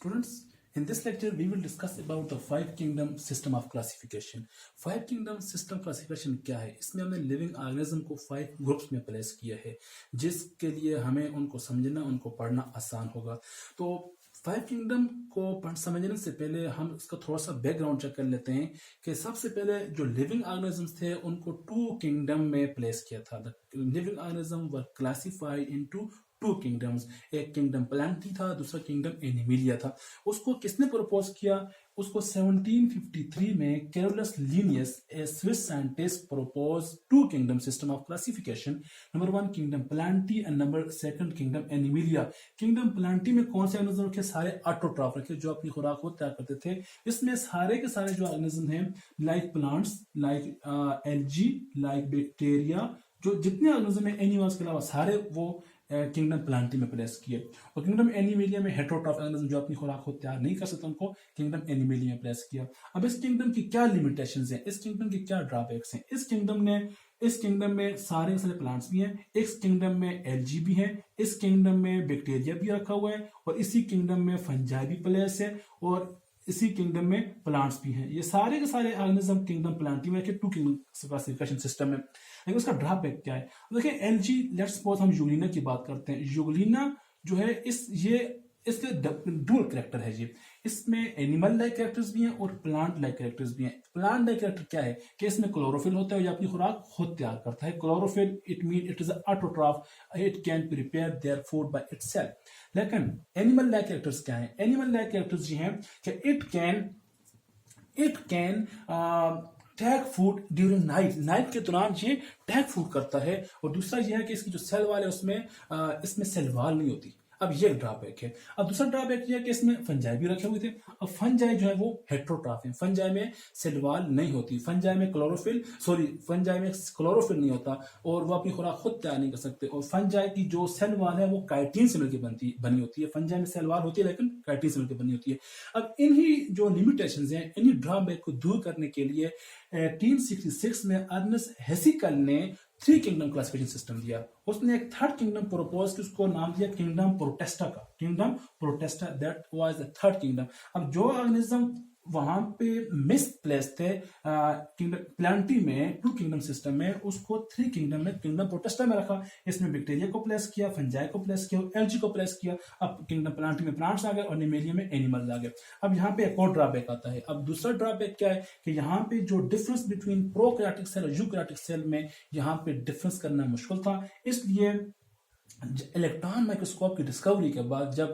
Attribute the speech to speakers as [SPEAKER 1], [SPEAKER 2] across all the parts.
[SPEAKER 1] Students, in this lecture we will discuss about the five kingdom system of classification. Five kingdom system classification क्या है? इसमें हमने living organism को 5 groups में place किया है, जिसके लिए हमें उनको समझना, उनको पढ़ना आसान होगा। तो फाइव किंगडम को समझने से पहले हम इसका थोड़ा सा बैकग्राउंड चेक कर लेते हैं कि सबसे पहले जो लिविंग ऑर्गेनिजम्स थे उनको 2 किंगडम में प्लेस किया था। The living organism were classified into 2 kingdoms. एक किंगडम प्लांटी था, दूसरा किंगडम एनिमिलिया था। उसको किसने प्रपोज किया? उसको 1753 में Carolus Linnaeus, A Swiss scientist, propose 2 kingdom system of classification. Number 1 kingdom Plantae and number 2 kingdom Animalia. Kingdom Plantae में कौन से ऑर्गेनिज्म रखे? सारे ऑटोट्रॉफ रखे, जो अपनी खुराक को तैयार करते थे। इसमें सारे के सारे जो ऑर्गेनिज्म हैं, like plants, like algae, like bacteria, जो जितने ऑर्गेनिज्म है एनिमल्स के अलावा सारे वो किंगडम प्लांटी में प्लेस किए। और किंगडम एनिमिलिया में हेटेरोट्रॉफ ऑर्गेनिज्म जो अपनी खुराक को तैयार नहीं कर सकते, उनको किंगडम एनिमिलिया में प्लेस किया। अब इस किंगडम की क्या लिमिटेशंस हैं, इस किंगडम की क्या ड्रॉबैक्स हैं? इस किंगडम में सारे प्लांट्स भी हैं, इस किंगडम में एल्गी भी है, इस किंगडम में बैक्टीरिया भी रखा हुआ है, और इसी किंगडम में फंजाई भी प्लेस है, और इसी किंगडम में प्लांट्स भी हैं। ये सारे के सारे ऑर्गेनिज्म किंगडम प्लांटी में 2 किंगडम क्लासिफिकेशन सिस्टम में। लेकिन उसका ड्रॉबैक क्या है? देखिए एल्गी, लेट्स सपोज हम यूग्लिना की बात करते हैं। यूग्लिना जो है इसके डुअल कैरेक्टर है। ये इसमें एनिमल लाइक कैरेक्टर्स भी हैं और प्लांट लाइक कैरेक्टर्स भी हैं। प्लांट लाइक कैरेक्टर क्या है कि इसमें क्लोरोफिल होता है, या अपनी खुराक खुद तैयार करता है। Chlorophyll it mean it is autotroph, it can prepare their food by itself. लेकिन एनिमल लाइक कैरेक्टर्स क्या है? एनिमल लाइक कैरेक्टर्स ये हैं कि it can tag food during night के दौरान ये टैग फूड करता है। और दूसरा ये है कि इसकी जो सेल वाल है उसमें इसमें सेल वाल नहीं होती। अब ये ड्रॉबैक है। अब दूसरा ड्रॉबैक ये है कि इसमें फंजाई भी रखे हुए थे। अब फंजाई जो है वो हेटेरोट्रॉफ है, फंजाई में सेल वाल नहीं होती, फंजाई में क्लोरोफिल नहीं होता, और वो अपनी खुराक खुद तैयार नहीं कर सकते। और फंजाई की जो सेल वाल है वो काइटिन से मिलकर बनी होती है। फंजाई में सेल वाल होती है लेकिन काइटिन से मिलकर बनी होती है। अब इन्हीं जो लिमिटेशंस हैं, इन्हीं ड्रॉबैक को दूर करने के लिए 1866 में अर्नेस्ट हेसिकल ने 3 किंगडम क्लासिफिकेशन सिस्टम दिया। उसने एक 3rd किंगडम प्रपोज की, उसको नाम दिया किंगडम प्रोटेस्टा का। Kingdom Protista, that was the 3rd kingdom. अब जो ऑर्गेनिज्म वहां पे मिस प्लेस थे किंगडम प्लांटी में 2 किंगडम सिस्टम में, उसको 3 किंगडम में किंगडम प्रोटेस्टा में रखा। इसमें बैक्टीरिया को प्लेस किया, फंजाई को प्लेस किया, एल्गी को प्लेस किया। अब किंगडम प्लांटी में प्लांट्स आ गए और एनिमिलिया में एनिमल्स आ गए। अब यहाँ पे एक और ड्रॉबैक आता है। अब दूसरा ड्रॉबैक क्या है कि यहाँ पे जो डिफरेंस बिटवीन प्रोकैरियोटिक सेल और यूकैरियोटिक सेल में यहाँ पे डिफरेंस करना मुश्किल था। इसलिए इलेक्ट्रॉन माइक्रोस्कोप की डिस्कवरी के बाद, जब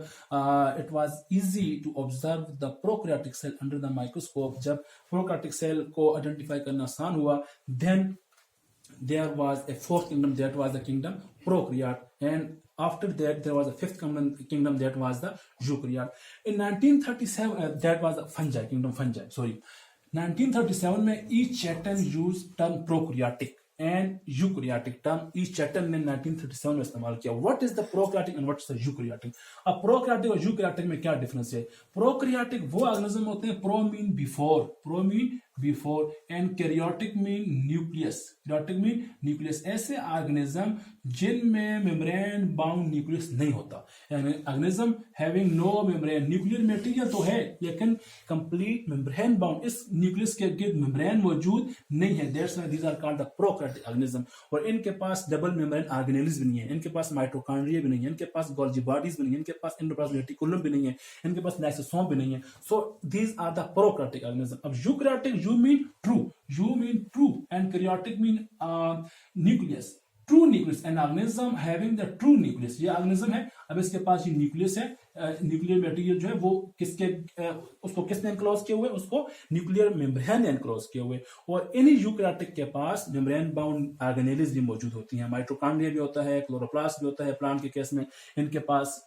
[SPEAKER 1] it was easy to observe the prokaryotic cell under the microscope, जब प्रोकैरियोटिक सेल को आइडेंटिफाई करना आसान हुआ, then there was a 4th kingdom, that was the kingdom prokaryote, and after that there was a 5th kingdom that was the eukaryote. In 1937 that was the fungi. 1937 में E. Chatton used term prokaryotic and eukaryotic term E Chatton ने 1937 में इस्तेमाल किया। What is the prokaryotic and what is the eukaryotic? अब prokaryotic और eukaryotic में क्या difference है? प्रोकैरियोटिक वो ऑर्गेनिज्म होते हैं, pro mean before and karyotic mean nucleus. ऐसे ऑर्गेनिज्म जिनमें मेम्ब्रेन बाउंड न्यूक्लियस नहीं होता, यानी organism having no membrane, nuclear material तो है लेकिन कंप्लीट मेम्ब्रेन बाउंड, इस न्यूक्लियस के गिर्द मेम्ब्रेन मौजूद नहीं है। That's why these are called the prokaryotic organism. और इनके पास डबल मेम्ब्रेन ऑर्गेनेल्स भी नहीं है, इनके पास माइटोकॉन्ड्रिया भी नहीं है, इनके पास गोल्गी बॉडीज भी नहीं है, इनके पास एंडोप्लाज्मिक रेटिकुलम भी नहीं है, इनके पास लाइसोसोम भी नहीं है। So these are the prokaryotic organism. अब eukaryotic, eu mean true and karyotic mean nucleus. True nucleus, an organism having the true nucleus. ये ऑर्गेनिज्म है, अब इसके पास ये न्यूक्लियस है। न्यूक्लियर मटेरियल जो है वो उसको किसने एनक्लोज किए हुए? उसको न्यूक्लियर मेम्ब्रेन ने एनक्लोज किए हुए। और इन यूकैरियोटिक के पास मेम्ब्रेन बाउंड ऑर्गेनेल्स भी मौजूद होती हैं, माइटोकॉन्ड्रिया भी होता है, क्लोरोप्लास्ट भी होता है। प्लांट के केस में इनके पास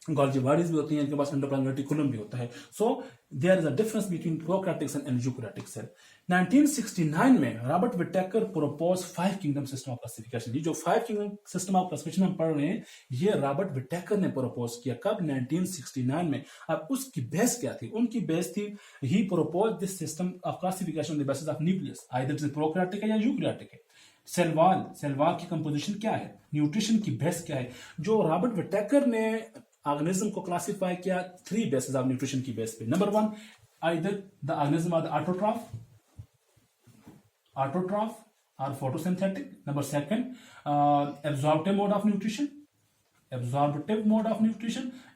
[SPEAKER 1] गोल्गी बॉडीज भी होती हैं, इनके पास एंडोप्लाज्मिक रेटिकुलम भी होता है। So there is a difference between prokaryotic cell and eukaryotic cell. 1969 में Robert Whittaker propose 5 kingdom system of classification. ये जो 5 किंगडम सिस्टम ऑफ क्लासिफिकेशन हम पढ़ रहे हैं, ये रॉबर्ट विटेकर ने प्रोपोज किया। कब? 1969 में। अब उसकी बेस क्या थी? उनकी बेस थी, he propose this system of classification on the basis of nucleus, either it is prokaryotic है या यूकैरियोटिक है। सेल वॉल की कंपोजिशन क्या है, न्यूट्रिशन की बेस क्या है। जो रॉबर्ट विटेकर ने ऑर्गेनिज्म को क्लासिफाई किया 3 बेसिस ऑफ न्यूट्रिशन की बेस पे। Number 1, either the organism are autotroph or photosynthetic. Number 2, absorptive mode of nutrition,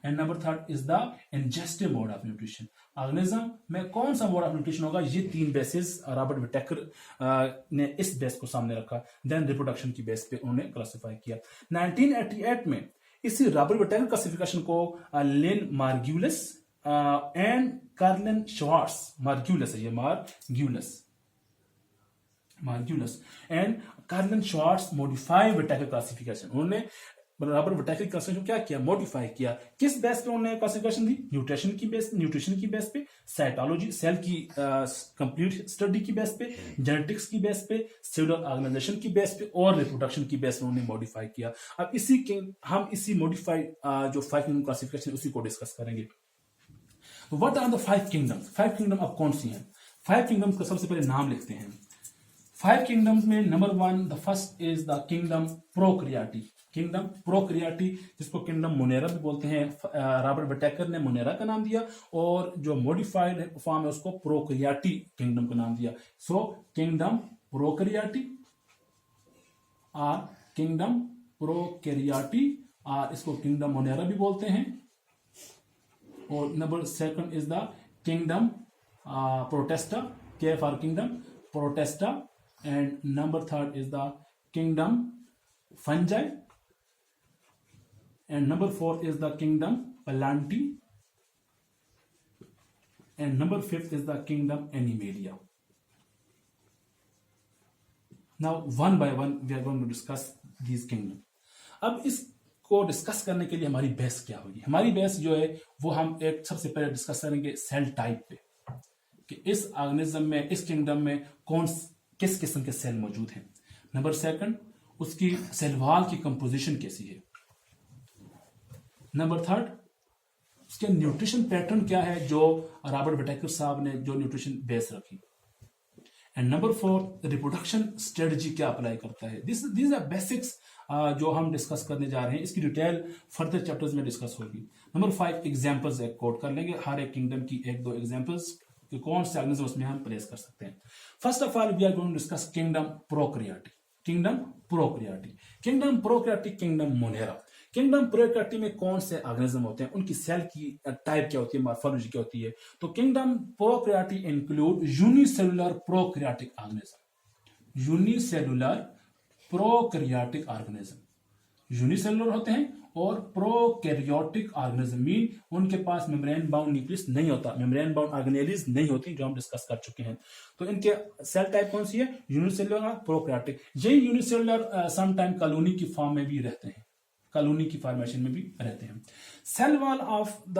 [SPEAKER 1] and number 3 is the ingestive mode of nutrition. Organism में कौन सा मोड ऑफ न्यूट्रिशन होगा, ये 3 basis Robert Whittaker ने इस base को सामने रखा, देन रिप्रोडक्शन की बेस पे उन्होंने क्लासिफाई किया। 1988 में इसी रॉबर्ट विटेकर क्लासिफिकेशन को लिन मार्ग्यूलस एंड कार्लन श्वार्ट्ज, मार्ग्यूलस है ये, Margulis and Karlene Schwartz modify Whittaker classification. उन्होंने रॉबर्ट विटेकर क्लासिफिकेशन क्या किया, मॉडिफाई किया। किस बेस पे उन्होंने क्लासिफिकेशन दी, न्यूट्रिशन की बेस पे, साइटोलॉजी सेल की कंप्लीट स्टडी की बेस पे, जेनेटिक्स की बेस पे, सेलुलर ऑर्गेनाइजेशन की बेस पे और रिप्रोडक्शन की बेस पे उन्होंने मॉडिफाई किया। अब हम इसी मॉडिफाइड जो 5 किंगडम क्लासिफिकेशन उसी को डिस्कस करेंगे। What are the 5 kingdoms? 5 kingdom अब कौन सी हैं? 5 किंगडम्स का सबसे पहले नाम लिखते हैं। 5 किंगडम्स में number 1, the first is the kingdom Prokaryotae, जिसको किंगडम मोनेरा भी बोलते हैं। रॉबर्ट विटेकर ने मोनेरा का नाम दिया और जो मॉडिफाइड फॉर्म है उसको प्रोक्रियाटी किंगडम का नाम दिया। सो किंगडम प्रोक्रियाटी और इसको किंगडम मोनेरा भी बोलते हैं। और number 2 is the kingdom Protista, K for kingdom Protista, and number 3 is the kingdom fungi, and number 4 is the kingdom Palanti, and number 5 is the kingdom Animalia. Now one by one we are going to discuss these kingdom. अब इसको discuss करने के लिए हमारी base क्या होगी? हमारी base जो है वो हम एक सबसे पहले डिस्कस करेंगे सेल टाइप पे, कि इस ऑर्गेनिज्म में, इस किंगडम में किस किस्म के सेल मौजूद हैं। नंबर 2, उसकी सेल वॉल की कंपोजिशन कैसी है। नंबर 3, उसके न्यूट्रिशन पैटर्न क्या है जो रॉबर्ट विटेकर साहब ने जो न्यूट्रिशन बेस रखी। एंड नंबर 4, रिप्रोडक्शन स्ट्रेटजी क्या अप्लाई करता है। दीज आर बेसिक्स जो हम डिस्कस करने जा रहे हैं। इसकी डिटेल फर्दर चैप्टर्स में डिस्कस होगी। नंबर 5, एग्जाम्पल्स एक कोट कर लेंगे, हर एक किंगडम की 1-2 एग्जाम्पल्स कि कौन से ऑर्गेनिज्म उसमें हम प्लेस कर सकते हैं। First of all we are going to discuss kingdom Prokaryotae, kingdom Monera. Kingdom Prokaryotae में कौन से ऑर्गेनिज्म होते हैं, उनकी सेल की टाइप क्या होती है, मॉर्फोलॉजी क्या होती है। तो kingdom Prokaryotae include unicellular prokaryotic organism, unicellular होते हैं और प्रोकैरियोटिक ऑर्गेनिज्म मीन उनके पास मेम्ब्रेन बाउंड न्यूक्लियस नहीं होता, मेम्ब्रेन बाउंड ऑर्गेनेलिज नहीं होती, जो हम डिस्कस कर चुके हैं। तो इनके सेल टाइप कौन सी है, यूनिसेलुलर और प्रोकैरियोटिक। यही यूनिसेलुलर सम टाइम कॉलोनी की फॉर्म में भी रहते हैं, कॉलोनी की फॉर्मेशन में भी रहते हैं। Cell wall of the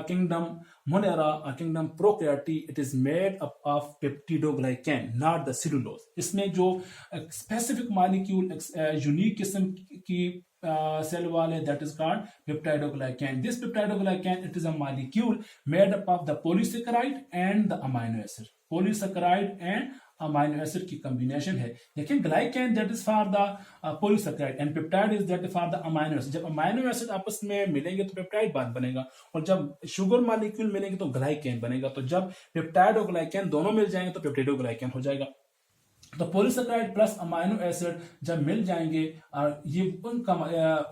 [SPEAKER 1] kingdom Monera kingdom Prokaryotae, it is made up of peptidoglycan not the cellulose. इसमें जो स्पेसिफिक मॉलिक्यूल यूनिक किस्म की cell wall that is called peptidoglycan. This peptidoglycan, it is a molecule made up of the polysaccharide and the amino acid. Polysaccharide and amino acid की combination है। देखिए glycan that is for the polysaccharide and peptide is that for the amino acid. जब amino acid आपस में मिलेंगे तो peptide bond बनेगा और जब शुगर मॉलिक्यूल मिलेंगे तो ग्लाइकेन बनेगा। तो जब पेप्टाइड और ग्लाइकेन दोनों मिल जाएंगे तो पेप्टिडोग्लाइकेन हो जाएगा। तो पॉलीसैकेराइड प्लस अमाइनो एसिड जब मिल जाएंगे ये उनका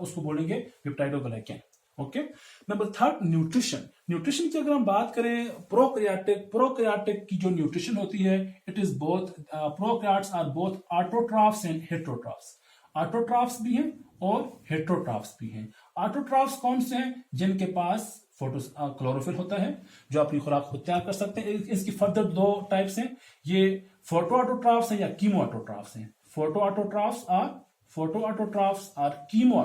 [SPEAKER 1] उसको बोलेंगे पेप्टाइडोग्लाइकेन। ओके। नंबर 3, न्यूट्रिशन की अगर हम बात करें, प्रोकैरियोटिक की जो न्यूट्रिशन होती है, it is both prokaryotes are both autotrophs and heterotrophs. Autotrophs भी हैं और हेटेरोट्रॉफ्स भी हैं। ऑटोट्रॉफ्स कौन से हैं, जिनके पास क्लोरोफिल होता है, जो अपनी खुराक खुद तैयार कर सकते हैं। इसकी फर्दर 2 टाइप्स हैं, ये फोटो ऑटोट्रॉफ्स हैं या कीमो ऑटोट्रॉफ्स हैं। फोटो ऑटोट्रॉफ्स और कीमो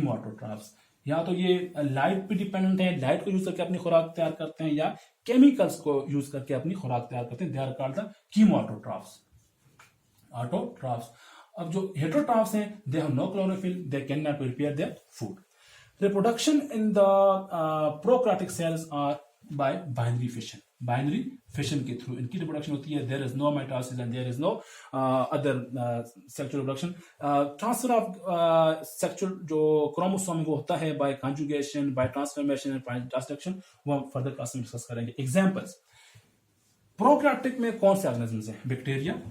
[SPEAKER 1] ऑटोट्रॉफ्स। या तो ये लाइट पे डिपेंडेंट है, लाइट को यूज करके अपनी खुराक तैयार करते हैं, या केमिकल्स को यूज करके अपनी खुराक तैयार करते हैं। They are called the chemo autotrophs. अब जो हेटेरोट्रॉफ्स हैं, they have no chlorophyll, they can not prepare their food. Reproduction in the prokaryotic cells are by binary fission के थ्रू इनकी रिप्रोडक्शन होती है. There is no mitosis and there is no other sexual reproduction. Transfer of sexual जो chromosome वो होता है by conjugation, by transformation and by transduction. वो हम फर्दर क्लास में डिस्कस करेंगे. एग्जांपल्स प्रोकैरियोटिक में कौन से ऑर्गेनिजम्स हैं? बैक्टीरिया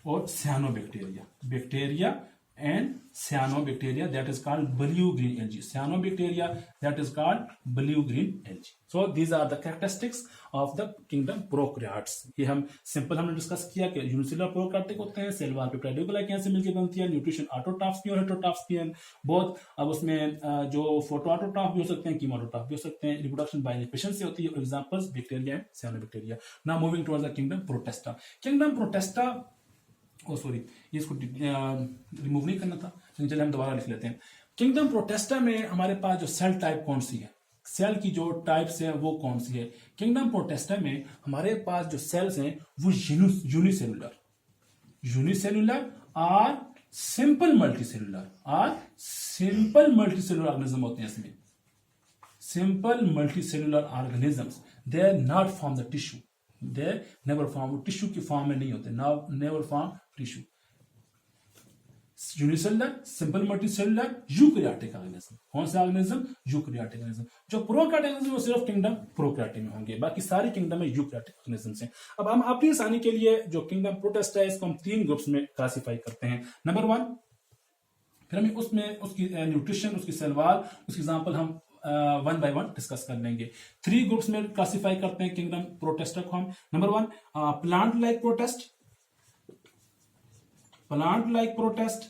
[SPEAKER 1] और cyanobacteria. Bacteria and cyanobacteria, that is called blue green algae. Cyanobacteria, that is called blue green algae. So these are the characteristics of the kingdom prokaryotes. ये हम simple हमने discuss किया कि यूनिसेलुलर प्रोकैरियोटिक होते हैं, cell wall पे peptidoglycan से मिलकर बनती है. न्यूट्रिशन ऑटोट्रॉफ्स भी और हेटेरोट्रॉफ्स भी हैं बहुत. अब उसमें जो फोटो ऑटोट्रॉफ भी हो सकते हैं, कीमो ऑटोट्रॉफ भी हो सकते हैं. रिप्रोडक्शन बाय फिशन से होती है. Examples bacteria and cyanobacteria. Now moving towards the kingdom protista. Kingdom protista, oh sorry, ये इसको रिमूव नहीं करना था, चलिए हम दोबारा लिख लेते हैं. किंगडम प्रोटेस्टा में हमारे पास जो सेल टाइप कौन सी है, सेल की जो टाइप्स है वो कौन सी है? किंगडम प्रोटेस्टा में हमारे पास जो सेल्स हैं वो यूनिसेलुलर और सिंपल मल्टीसेलुलर ऑर्गेनिज्म होते हैं. इसमें simple multicellular organisms, they are not from the tissue, they never form, tissue की फॉर्म में नहीं होते, never form tissue. Unicellular, simple multicellular, eukaryotic organism. कौन सा ऑर्गेनिज्म? Eukaryotic organism. जो प्रोकैरियोटिक ऑर्गेनिज्म वो सिर्फ किंगडम प्रोकैरियोटिक में होंगे, बाकी सारे किंगडम में यूकैरियोटिक ऑर्गेनिज्म्स हैं. अब हम अपनी आसानी के लिए जो किंगडम प्रोटेस्टा है इसको हम 3 ग्रुप्स में क्लासिफाई करते हैं. नंबर 1, फिर हमें उसमें उसकी न्यूट्रिशन, उसकी सेल वॉल, उसकी एग्जांपल हम 1 बाय 1 डिस्कस कर लेंगे. 3 ग्रुप्स में क्लासिफाई करते हैं किंगडम प्रोटेस्टा को हम. Number 1 plant like protest,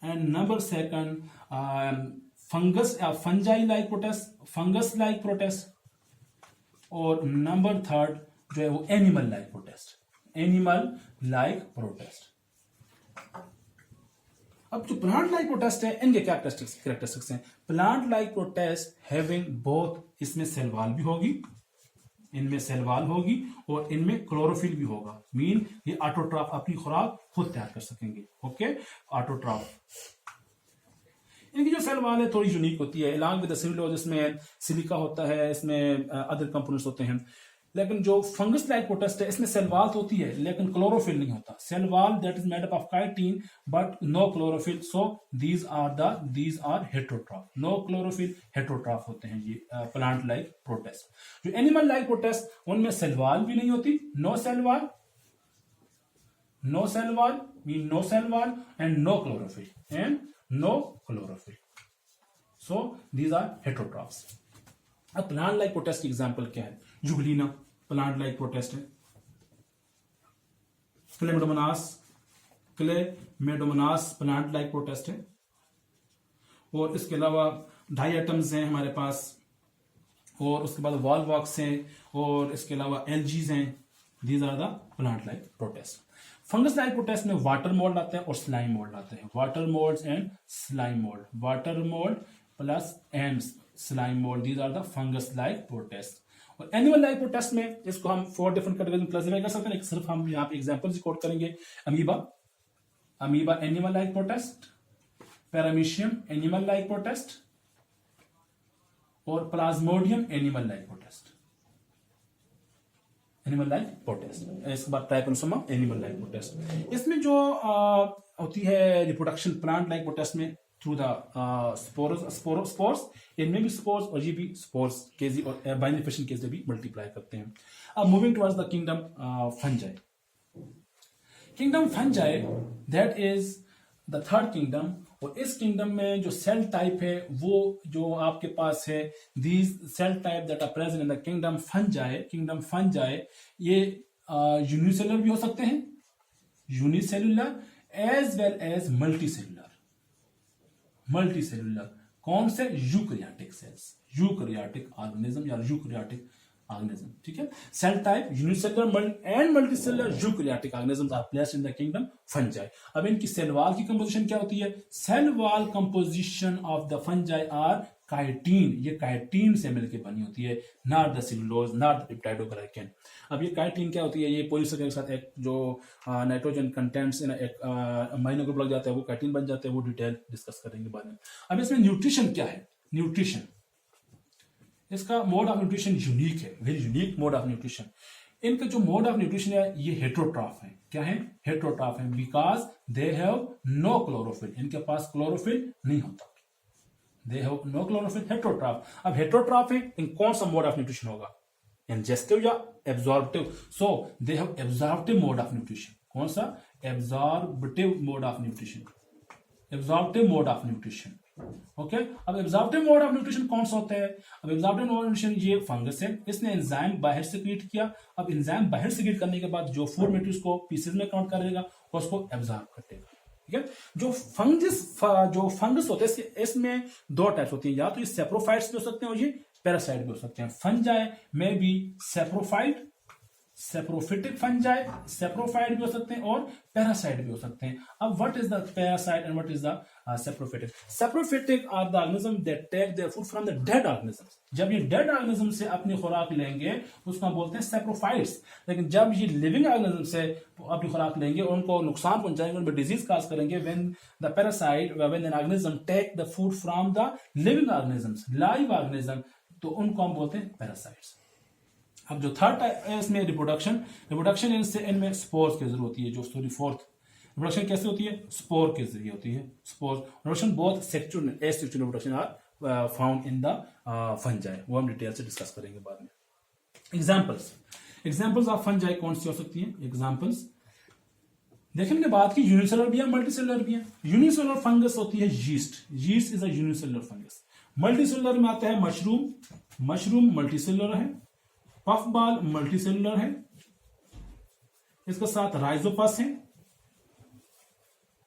[SPEAKER 1] and number 2 fungi like protist, और नंबर 3 जो है वो एनिमल लाइक प्रोटेस्ट. अब जो प्लांट लाइक प्रोटेस्ट है इनके कैरेक्टरिस्टिक्स हैं. Plant like protest having both, इसमें सेल वॉल भी होगी, इनमें सेल वॉल होगी और इनमें क्लोरोफिल भी होगा. मीन ये ऑटोट्रॉफ अपनी खुराक खुद तैयार कर सकेंगे. Okay, autotroph. इनकी जो सेल वॉल है थोड़ी यूनिक होती है. अलॉन्ग विद द सेलुलोज इसमें सिलिका होता है, इसमें अदर कंपोनेंट्स होते हैं. लेकिन जो फंगस लाइक प्रोटेस्ट है इसमें सेल वॉल होती है लेकिन क्लोरोफिल नहीं होता. Cell wall that is made up of chitin but no chlorophyll. So these are heterotroph. No chlorophyll, heterotroph होते हैं ये प्लांट लाइक प्रोटेस्ट. जो एनिमल लाइक प्रोटेस्ट उनमें सेल वॉल भी नहीं होती. No cell wall mean no cell wall and no chlorophyll. So these are heterotrophs. अब plant like protist की एग्जांपल क्या है? जुगलीना प्लांट लाइक प्रोटेस्ट है. क्लेमेडोमोनास प्लांट लाइक प्रोटेस्ट है. और इसके अलावा डायटम्स हैं हमारे पास, और उसके बाद वॉलवॉक्स हैं, और इसके अलावा एल्जीज हैं. These are the plant like protist. Fungus like protist में वाटर मोल्ड आते हैं और स्लाइम मोल्ड आते हैं. Water mould and slime mould. Water mould plus and slime mould, these are the fungus like protist. और animal like protist में इसको हम 4 डिफरेंट कैटेगरी में क्लासिफाई कर सकते हैं. सिर्फ हम यहाँ पे एग्जांपल्स रिकॉर्ड करेंगे. Amoeba animal like protest, paramecium animal like protist, और प्लाज्मोडियम एनिमल लाइक प्रोटेस्ट. इसके बाद ट्राइपेनोसोमा एनिमल लाइक प्रोटेस्ट. इसमें जो होती है रिप्रोडक्शन प्लांट लाइक प्रोटेस्ट में थ्रू द स्पोर्स, इनमें भी स्पोर्स और ये भी स्पोर्स केजी और बाइनरी फिशन के से भी मल्टीप्लाई करते हैं. अब moving towards the kingdom fungi, that is the third kingdom. और इस किंगडम में जो सेल टाइप है वो जो आपके पास है, these cell type that are present in the kingdom fungi, ये यूनिसेलुलर भी हो सकते हैं, unicellular as well as multicellular. कौन से? यूकैरियोटिक सेल्स, यूकैरियोटिक ऑर्गेनिज्म या यूकैरियोटिक ऑर्गेनिज्म. ठीक है. Cell type unicellular and multicellular eukaryotic organisms are placed in the kingdom fungi. अब इनकी सेल वॉल की कंपोजिशन क्या होती है? Cell wall composition of the fungi are chitin. ये काइटिन से मिलकर बनी होती है, not the cellulose, not the peptidoglycan. अब ये काइटिन क्या होती है? ये पॉलीसैकेराइड के साथ एक जो नाइट्रोजन कंटेंट्स एक अमीनो ग्रुप लग जाता है वो काइटिन बन जाता है. वो डिटेल डिस्कस करेंगे बाद में. अब इसमें न्यूट्रिशन क्या है? इसका मोड ऑफ न्यूट्रिशन यूनिक है, very unique mode of nutrition. इनका जो मोड ऑफ न्यूट्रिशन है ये हेट्रोट्रॉफ है। क्या है? हेट्रोट्रॉफ है, because they have no chlorophyll, इनके पास क्लोरोफिल नहीं होता। They have no chlorophyll, heterotroph. अब हेट्रोट्रॉफ है, इन कौन सा मोड ऑफ न्यूट्रिशन होगा? इंजेस्टिव या absorptive? So they have absorptive mode of nutrition. कौन सा? Absorptive mode of nutrition, absorptive mode of nutrition. Okay, अब एब्जॉर्बिव मोड ऑफ न्यूट्रिशन कौन सा होता है? अब एब्जॉर्बिव मोड ऑफ न्यूट्रिशन, ये फंगस है, इसने एंजाइम बाहर सेक्रेट किया। अब एंजाइम बाहर सेक्रेट करने के बाद जो फूड मटेरियल को पीसेस में काउंट करेगा और उसको एब्जॉर्ब कर देगा। ठीक है, जो फंगस होते हैं इसमें दो टाइप्स होती है, या तो ये सेप्रोफाइट्स भी हो सकते हैं और ये पैरासाइट भी हो सकते हैं। फंजाई में भी सेप्रोफाइट, सेप्रोफिटिक फंजाई, सेप्रोफाइट भी हो सकते हैं और पैरासाइट भी हो सकते हैं। अब what is the parasite and what is the saprophytic? Saprophytic are the organism that take their food from the dead organism. जब ये डेड ऑर्गेनिज्म से अपनी खुराक लेंगे उसको हम बोलते हैं सेप्रोफाइट्स। लेकिन जब ये लिविंग ऑर्गेनिज्म से अपनी खुराक लेंगे और उनको नुकसान पहुंचाएंगे, उनमें डिजीज काज करेंगे, when the parasite, when an organism take the food from the living organisms, live organism, तो उनको हम बोलते हैं पैरासाइट्स। अब जो थर्ड है इसमें रिप्रोडक्शन इनमें स्पोर्स की जरूरत होती है। जो सॉरी फोर्थ रिप्रोडक्शन कैसे होती है? स्पोर के जरिए होती है। Spore reproduction both sexual and asexual reproduction are found in the fungi, वो हम डिटेल से डिस्कस करेंगे बाद में। एग्जांपल्स ऑफ फंजाई कौन सी हो सकती है? एग्जांपल्स देखने के बाद की यूनिसेलुलर भी है, मल्टीसेलुलर भी है। यूनिसेलुलर फंगस होती है yeast, yeast is a unicellular fungus. Multicellular में आता है मशरूम, मशरूम मल्टीसेलुलर है। पफबॉल मल्टीसेलुलर है, इसके साथ राइजोपस है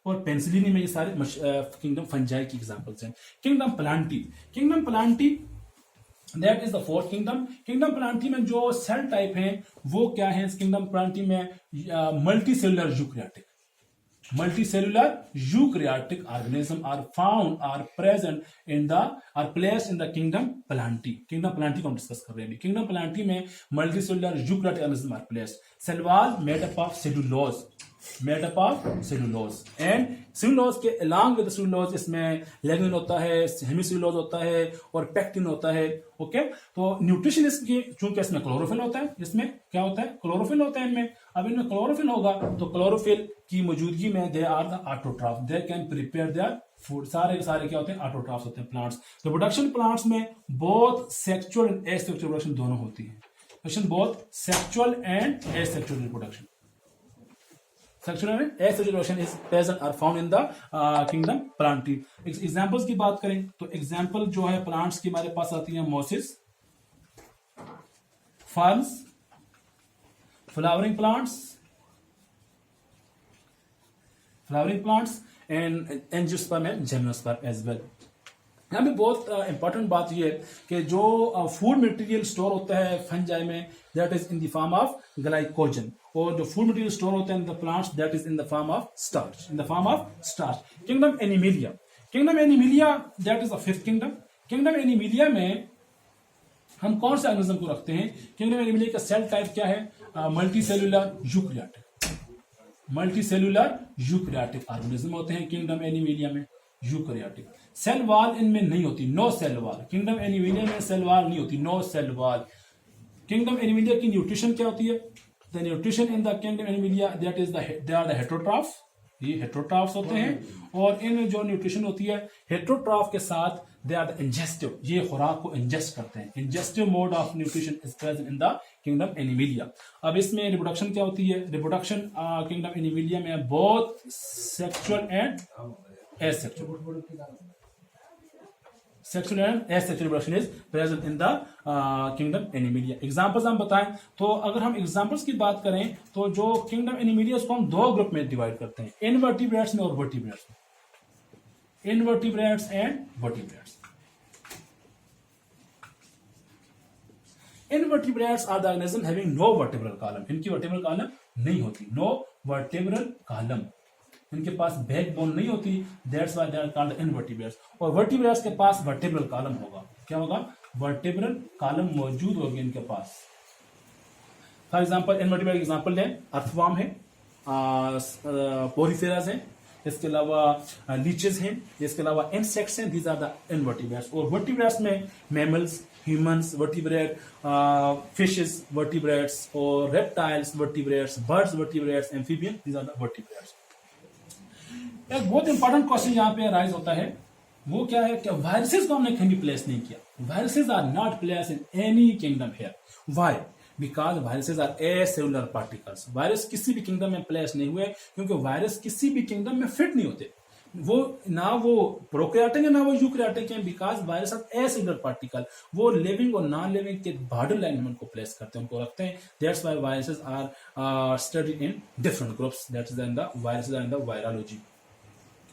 [SPEAKER 1] और पेंसिलिनी में, ये सारे किंगडम फंजाई की एग्जांपल्स हैं। Kingdom Plantae that is the fourth kingdom. Kingdom Plantae में जो सेल टाइप हैं वो क्या है? इस किंगडम प्लांटी में multicellular eukaryotic, multicellular eukaryotic organism are present in the are placed in the kingdom plantae। kingdom plantae को हम डिस्कस कर रहे हैं। kingdom plantae में multicellular eukaryotic organism are placed। cell wall made up of cellulose, and cellulose के along with the cellulose इसमें lignin होता है, हेमिसेलुलोज होता है और पेक्टिन होता है। ओके, तो न्यूट्रिशन इसकी, चूंकि इसमें क्लोरोफिल होता है, इसमें क्या होता है? क्लोरोफिल होता है इनमें। अब इनमें क्लोरोफिल होगा तो क्लोरोफिल की मौजूदगी में they are the autotroph, they can prepare their food. सारे के सारे क्या होते हैं? ऑटोट्रॉफ होते हैं प्लांट्स। तो प्रोडक्शन प्लांट्स में both sexual and asexual reproduction दोनों होती है। Production both sexual and asexual reproduction, sexual and asexual reproduction is present are found in the kingdom plantae. Examples की बात करें तो एग्जांपल जो है प्लांट्स की हमारे पास आती है mosses, ferns, flowering plants and angiosperm and gymnosperm as well. यहाँ पे बहुत इंपॉर्टेंट बात यह है कि जो फूड मटेरियल स्टोर होता है फंजाई में, that is in the form of glycogen, और जो फूड मटेरियल स्टोर होता है in the plants, that is in the form of starch, kingdom animalia that is the fifth kingdom. Kingdom Animalia में हम कौन से ऑर्गेनिज्म को रखते हैं? किंगडम एनिमिलिया का सेल टाइप क्या है? मल्टीसेलुलर यूकैरियोटिक ऑर्गेनिज्म होते हैं किंगडम एनिमिलिया में, यूकैरियोटिक। सेल वॉल इनमें नहीं होती, no cell wall. Kingdom Animalia में सेल वॉल नहीं होती, no cell wall. Kingdom animalia की न्यूट्रिशन क्या होती है? The nutrition in the kingdom animalia that is they are the heterotroph, ये हेट्रोट्रॉफ्स होते हैं। और इनमें जो न्यूट्रिशन होती है हेट्रोट्रॉफ के साथ, दे आर द इंजेस्टिव, ये खुराक को इंजेस्ट करते हैं। Ingestive mode of nutrition is present in the kingdom Animalia. अब इसमें रिप्रोडक्शन क्या होती है? रिप्रोडक्शन किंगडम एनिमिलिया में both sexual and asexual, sexual and asexual reproduction is present in the kingdom Animalia. Examples हम बताएं तो अगर हम एग्जांपल्स की बात करें तो जो किंगडम एनिमिलिया उसको हम दो ग्रुप में डिवाइड करते हैं, इनवर्टिब्रेट्स में और वर्टिब्रेट्स में। Invertebrates and vertebrates. Invertebrates are the organism having no vertebral column, इनकी वर्टिब्रल कॉलम नहीं होती, नो वर्टिब्रल कॉलम, इनके पास बैक बोन नहीं होती, that's why they are called invertebrates. और वर्टिब्रेट्स के पास वर्टिब्रल कॉलम होगा, क्या होगा? वर्टिब्रल कॉलम मौजूद होगी इनके पास। फॉर एग्जांपल इनवर्टिब्रेट एग्जांपल है अर्थवर्म है, पोरिफेरास है, इसके अलावा लीचेस हैं, इसके अलावा इंसेक्ट्स हैं, दीज आर द इनवर्टिब्रेट्स। और वर्टिब्रेट्स में mammals, humans vertebrate, fishes vertebrates, और reptiles vertebrates, birds vertebrates, amphibian, these are the vertebrates. एक बहुत इंपॉर्टेंट क्वेश्चन यहाँ पे राइज होता है, वो क्या है कि वायरसेस को हमने कहीं प्लेस नहीं किया। Viruses are not place in any kingdom here. Why? Because viruses are acellular particles. Virus किसी भी किंगडम में प्लेस नहीं हुए, क्योंकि वायरस किसी भी किंगडम में फिट नहीं होते। वो ना वो प्रोकैरियोटिक है ना वो यूकैरियोटिक है, because virus are acellular particle. वो लिविंग और नॉन लिविंग के बॉर्डर लाइन में उनको प्लेस करते हैं, उनको रखते हैं। That's why viruses are studied in different groups. That's in the viruses and the virology.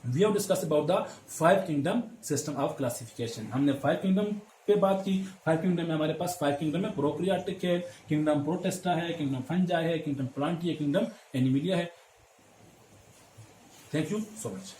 [SPEAKER 1] We have discussed about the 5 kingdom system of classification. हमने 5 kingdom पे बात की। 5 kingdom में हमारे पास 5 kingdom है, प्रोकैरियोटिक है, किंगडम प्रोटिस्टा है, किंगडम फंजाई है, किंगडम प्लांटी है, किंगडम एनिमिलिया है। Thank you so much.